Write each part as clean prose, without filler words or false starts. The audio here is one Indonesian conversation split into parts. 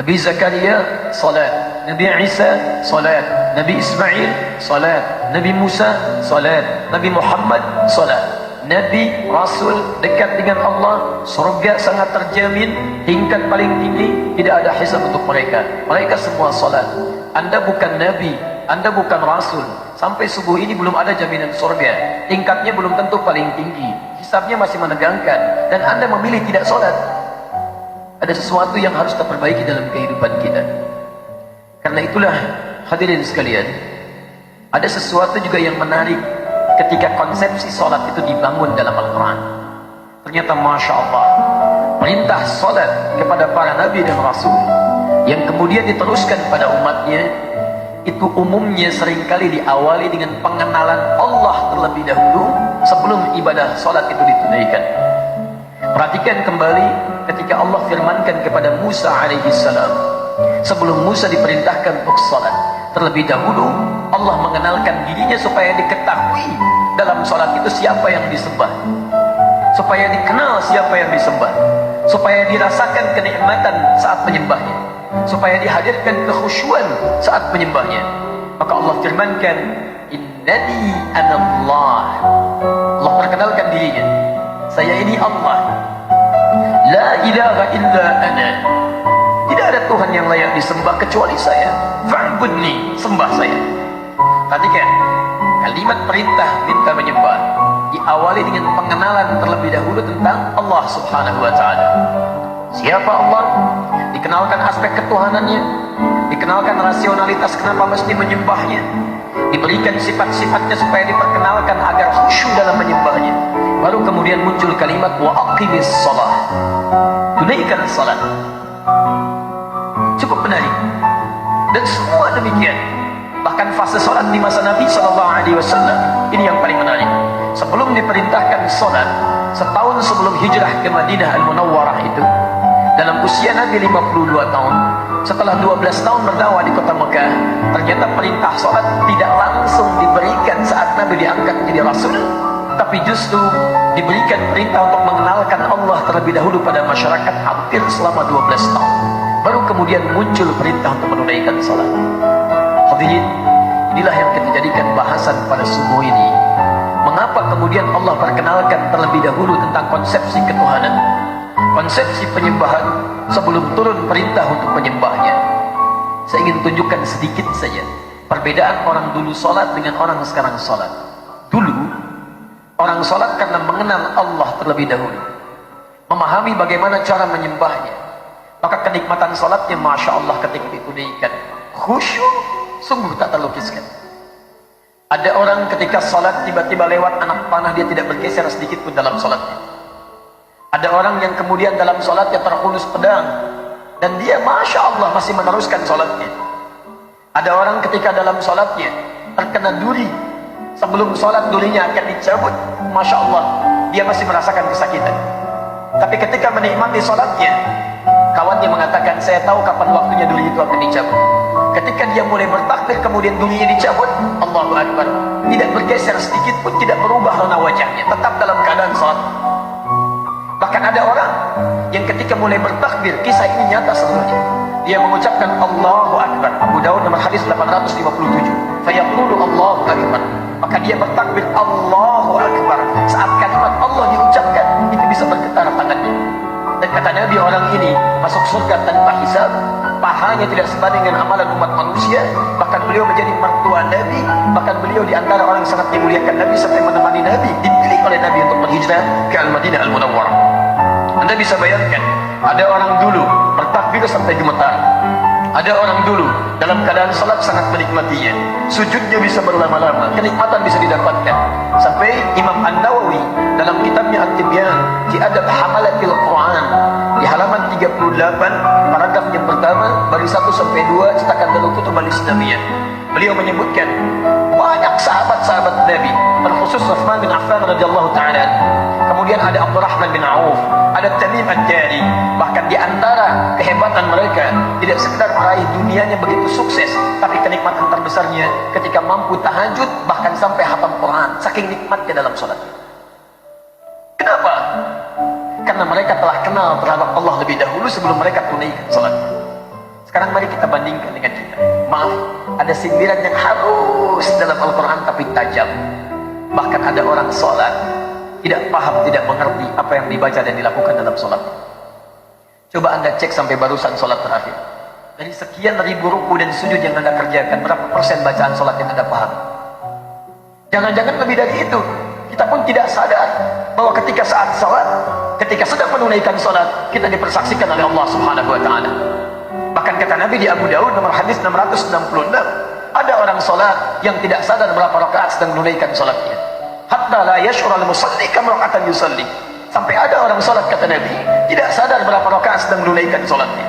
Nabi Zakaria, salat. Nabi Isa, salat. Nabi Ismail, salat. Nabi Musa, salat. Nabi Muhammad, salat. Nabi, Rasul, dekat dengan Allah, surga sangat terjamin, tingkat paling tinggi, tidak ada hisab untuk mereka. Mereka semua salat. Anda bukan Nabi, Anda bukan Rasul, sampai subuh ini belum ada jaminan surga. Tingkatnya belum tentu paling tinggi, hisabnya masih menegangkan, dan Anda memilih tidak salat. Ada sesuatu yang harus kita perbaiki dalam kehidupan kita. Karena itulah, hadirin sekalian, ada sesuatu juga yang menarik ketika konsepsi salat itu dibangun dalam Al-Quran. Ternyata Masya Allah, perintah salat kepada para Nabi dan Rasul yang kemudian diteruskan pada umatnya, itu umumnya seringkali diawali dengan pengenalan Allah terlebih dahulu sebelum ibadah salat itu ditunaikan. Perhatikan kembali ketika Allah firmankan kepada Musa alaihissalam, sebelum Musa diperintahkan untuk salat, terlebih dahulu Allah mengenalkan dirinya supaya diketahui dalam salat itu siapa yang disembah, supaya dikenal siapa yang disembah, supaya dirasakan kenikmatan saat menyembahnya, supaya dihadirkan kekhusyuan saat menyembahnya. Maka Allah firmankan, innani anallah. Allah perkenalkan dirinya, saya ini Allah, la ilaha illa ana, tidak ada Tuhan yang layak disembah kecuali saya, fa'budni, sembah saya. Perhatikan, kalimat perintah minta menyembah diawali dengan pengenalan terlebih dahulu tentang Allah subhanahu wa ta'ala. Siapa Allah? Dikenalkan aspek ketuhanannya, dikenalkan rasionalitas kenapa mesti menyembahnya, diberikan sifat-sifatnya supaya diperkenalkan agar khusyuk dalam menyembahnya. Baru kemudian muncul kalimat wa aqimis shalah, tunaikan salat. Cukup menarik. Dan semua demikian. Bahkan fase salat di masa Nabi SAW, ini yang paling menarik. Sebelum diperintahkan salat, setahun sebelum hijrah ke Madinah Al-Munawwarah itu, dalam usia Nabi 52 tahun, setelah 12 tahun berdakwah di kota Mekah, ternyata perintah salat tidak langsung diberikan saat Nabi diangkat menjadi Rasul, tapi justru diberikan perintah untuk mengenalkan Allah terlebih dahulu pada masyarakat hampir selama 12 tahun. Baru kemudian muncul perintah untuk menunaikan salat. Hadirin, inilah yang kita jadikan bahasan pada subuh ini. Mengapa kemudian Allah perkenalkan terlebih dahulu tentang konsepsi ketuhanan, konsepsi penyembahan sebelum turun perintah untuk menyembahnya. Saya ingin tunjukkan sedikit saja perbedaan orang dulu salat dengan orang sekarang salat. Dulu orang salat karena mengenal Allah terlebih dahulu, memahami bagaimana cara menyembahnya, maka kenikmatan salatnya Masya Allah ketika ditunaikan, khusyuk sungguh tak terlukiskan. Ada orang ketika salat tiba-tiba lewat anak panah, dia tidak bergeser sedikit pun dalam salatnya. Ada orang yang kemudian dalam salatnya terhunus pedang, dan dia Masya Allah masih meneruskan salatnya. Ada orang ketika dalam salatnya terkena duri, sebelum salat durinya akan dicabut, Masya Allah dia masih merasakan kesakitan. Tapi ketika menikmati salatnya, kawannya mengatakan, saya tahu kapan waktunya duri itu akan dicabut. Ketika dia mulai bertakbir kemudian durinya dicabut, Allahu Akbar, tidak bergeser sedikit pun, tidak berubah warna wajahnya, tetap dalam keadaan salat. Bahkan ada orang yang ketika mulai bertakbir, kisah ini nyata seluruhnya, dia mengucapkan Allahu Akbar. Abu Daud nomor hadis 857, fayaqulu Allahu Akbar, maka dia bertakbir Allahu Akbar. Saat kalimat Allah diucapkan, itu bisa bergetar tangannya. Dan kata Nabi, orang ini masuk surga tanpa hisab, pahanya tidak sebanding dengan amalan umat manusia. Bahkan beliau menjadi mertua Nabi, bahkan beliau diantara orang yang sangat dimuliakan Nabi sampai menemani Nabi, dipilih oleh Nabi untuk berhijrah ke Al-Madinah Al-Munawwarah. Anda bisa bayangkan, ada orang dulu bertakbir sampai gemetar, ada orang dulu dalam keadaan salat sangat menikmatinya, sujudnya bisa berlama-lama, kenikmatan bisa didapatkan. Sampai Imam An-Nawawi dalam kitabnya At-Tibyan fi Adab Hamalatil Quran, di halaman 38 paragraf yang pertama baris 1 sampai 2 cetakan Darul Kutub Al-Islamiyah, beliau menyebutkan banyak sahabat-sahabat Nabi, terkhusus Utsman bin Affan radhiyallahu taala, kemudian ada Abdurrahman bin Auf, ada Tamim Ad-Dari. Bahkan di antara kehebatan mereka tidak sekedar meraih dunianya begitu sukses, tapi kenikmatan terbesarnya ketika mampu tahajud, bahkan sampai hatam Quran, saking nikmatnya dalam salat. Kenapa? Karena mereka telah kenal terhadap Allah lebih dahulu sebelum mereka tunaikan salat. Sekarang mari kita bandingkan dengan kita. Maaf, ada sindiran yang halus dalam Al-Quran tapi tajam. Bahkan ada orang sholat tidak paham, tidak mengerti apa yang dibaca dan dilakukan dalam sholat. Coba anda cek sampai barusan sholat terakhir. Dari sekian ribu ruku dan sujud yang anda kerjakan, berapa persen bacaan sholat yang anda paham? Jangan-jangan lebih dari itu. Kita pun tidak sadar bahwa ketika saat sholat, ketika sedang menunaikan sholat, kita dipersaksikan oleh Allah Subhanahu wa Ta'ala. Bahkan kata Nabi di Abu Daud nomor hadis 666, ada orang sholat yang tidak sadar berapa rakaat sedang menunaikan sholatnya. Hatta la yash'ura al-musalli kam raka'atan yusalli. Sampai ada orang sholat, kata Nabi, tidak sadar berapa rakaat sedang menunaikan sholatnya.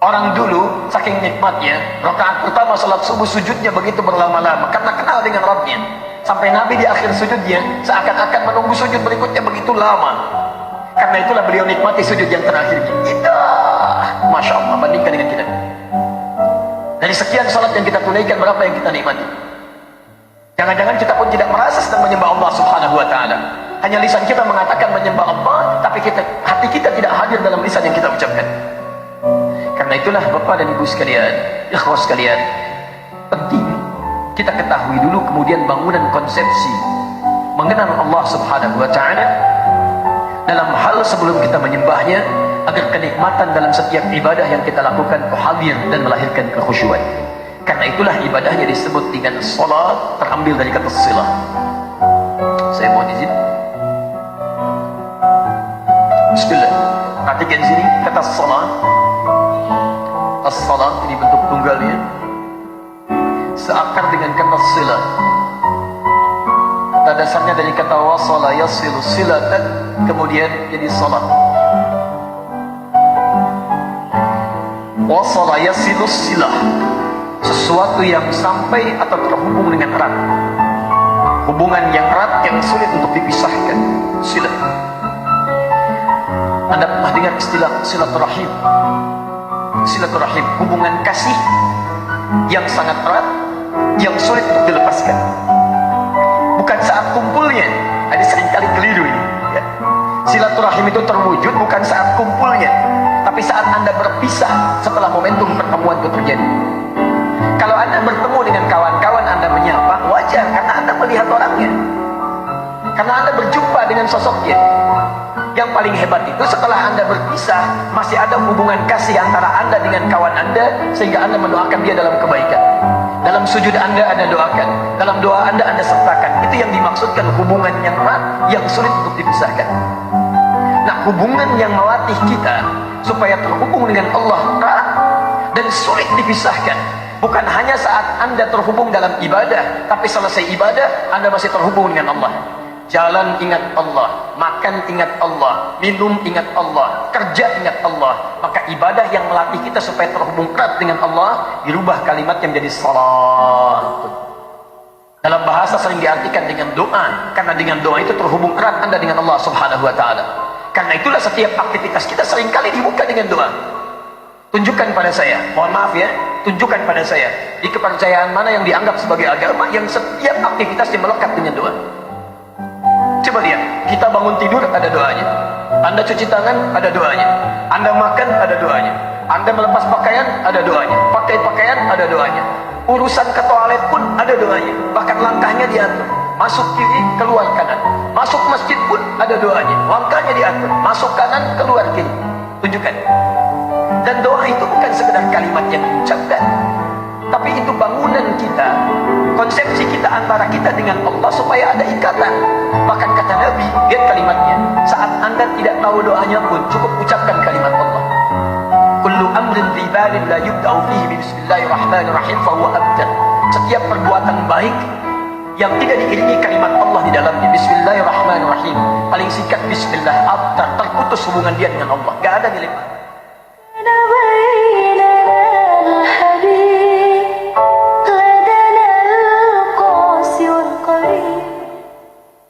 Orang dulu saking nikmatnya, rakaat pertama sholat subuh sujudnya begitu berlama-lama karena kenal dengan Rabbnya. Sampai Nabi di akhir sujudnya seakan-akan menunggu sujud berikutnya begitu lama. Karena itulah beliau nikmati sujud yang terakhir. Masya Allah, bandingkan dengan kita. Dari sekian salat yang kita tunaikan, berapa yang kita nikmati? Jangan-jangan kita pun tidak merasa sedang menyembah Allah Subhanahu wa Ta'ala. Hanya lisan kita mengatakan menyembah Allah, tapi hati kita tidak hadir dalam lisan yang kita ucapkan. Karena itulah Bapak dan Ibu sekalian, ikhwah sekalian, penting kita ketahui dulu kemudian bangunan konsepsi mengenal Allah Subhanahu wa Ta'ala dalam hal sebelum kita menyembahnya, agar kenikmatan dalam setiap ibadah yang kita lakukan hadir dan melahirkan kekhusyuan. Karena itulah ibadahnya disebut dengan salat, terambil dari kata silah. Saya mohon izin. Bismillah. Perhatikan sini kata salat. As-salat ini bentuk tunggalnya seakar dengan kata silah. Kata dasarnya dari kata wasala yasilu silatan, kemudian jadi salat. Wasala yasilu silah, sesuatu yang sampai atau terhubung dengan erat, hubungan yang erat yang sulit untuk dipisahkan. Silah. Anda pernah dengar istilah silaturahim? Silaturahim, hubungan kasih yang sangat erat, yang sulit untuk dilepaskan. Bukan saat kumpulnya, ada seringkali keliru ini. Ya. Silaturahim itu terwujud bukan saat kumpulnya, tapi saat Anda berpisah setelah momentum pertemuan itu terjadi. Kalau Anda bertemu dengan kawan-kawan Anda menyapa, wajar karena Anda melihat orangnya, karena Anda berjumpa dengan sosoknya. Yang paling hebat itu setelah Anda berpisah, masih ada hubungan kasih antara Anda dengan kawan Anda, sehingga Anda mendoakan dia dalam kebaikan. Dalam sujud Anda doakan, dalam doa Anda sertakan. Itu yang dimaksudkan hubungan yang erat, yang sulit untuk dipisahkan. Nah, hubungan yang melatih kita supaya terhubung dengan Allah erat dan sulit dipisahkan. Bukan hanya saat Anda terhubung dalam ibadah, tapi selesai ibadah Anda masih terhubung dengan Allah. Jalan ingat Allah, makan ingat Allah, minum ingat Allah, kerja ingat Allah. Maka ibadah yang melatih kita supaya terhubung erat dengan Allah, dirubah kalimatnya menjadi salat. Dalam bahasa sering diartikan dengan doa, karena dengan doa itu terhubung erat Anda dengan Allah Subhanahu wa Ta'ala. Karena itulah setiap aktivitas kita seringkali dibuka dengan doa. Tunjukkan pada saya, mohon maaf ya, tunjukkan pada saya di kepercayaan mana yang dianggap sebagai agama yang setiap aktivitasnya melekat dengan doa. Coba lihat, kita bangun tidur ada doanya, Anda cuci tangan ada doanya, Anda makan ada doanya, Anda melepas pakaian ada doanya, pakai pakaian ada doanya, urusan ke toilet pun ada doanya, bahkan langkahnya diatur, masuk kiri keluar kanan, masuk masjid pun ada doanya, langkahnya diatur, masuk kanan keluar kiri. Tunjukkan. Dan doa itu bukan sekedar kalimat yang diucapkan, tapi itu bangunan kita, konsepsi kita antara kita dengan Allah supaya ada ikatan. Bahkan kata Nabi, lihat kalimatnya, saat Anda tidak tahu doanya pun cukup ucapkan kalimat Allah. Kullu amrin fi balin la yubda'u fihi bismillahirrahmanirrahim fahuwa abtar. Setiap perbuatan baik yang tidak diiringi kalimat Allah di dalamnya, bismillahirrahmanirrahim, paling singkat bismillah, abtar, terputus hubungan dia dengan Allah, gak ada nilai.